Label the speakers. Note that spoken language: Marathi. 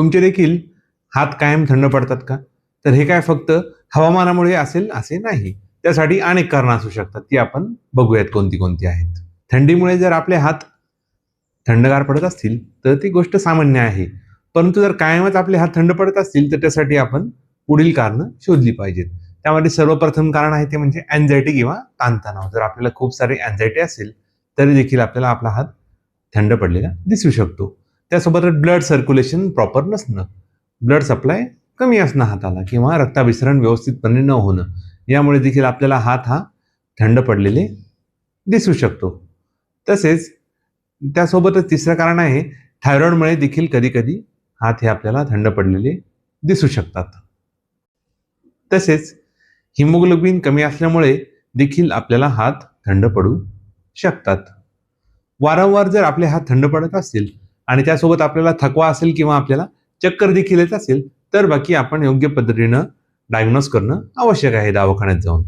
Speaker 1: तुमचे देखील हात कायम थंड पडतात का? तर हे काय फक्त हवामानामुळे असेल असे नाही. त्यासाठी अनेक कारणं असू शकतात. ती आपण बघूयात कोणती कोणती आहेत. थंडीमुळे जर आपले हात थंडगार पडत असतील तर ती गोष्ट सामान्य आहे. परंतु जर कायमच आपले हात थंड पडत असतील तर त्यासाठी आपण पुढील कारणं शोधली पाहिजेत. त्यामध्ये सर्वप्रथम कारण आहे ते म्हणजे अँझायटी किंवा ताणतणाव. जर आपल्याला खूप सारी अँझायटी असेल तरी देखील आपल्याला आपला हात थंड पडलेला दिसू शकतो. त्यासोबतच ब्लड सर्क्युलेशन प्रॉपर नसणं, ब्लड सप्लाय कमी असणं हाताला किंवा रक्ताभिसरण व्यवस्थितपणे न होणं, यामुळे देखील आपल्याला हात हा थंड पडलेले दिसू शकतो. तसेच त्यासोबतच तिसरं कारण आहे थायरॉइडमुळे देखील कधी-कधी हात हे आपल्याला थंड पडलेले दिसू शकतात. तसेच हिमोग्लोबिन कमी असल्यामुळे देखील आपल्याला हात थंड पडू शकतात. वारंवार जर आपले हात थंड पडत असतील आणि त्यासोबत आपल्याला थकवा असेल किंवा आपल्याला चक्कर देखील येत असेल तर बाकी आपण योग्य पद्धतीनं डायग्नोज करणं आवश्यक आहे दवाखान्यात जाऊन.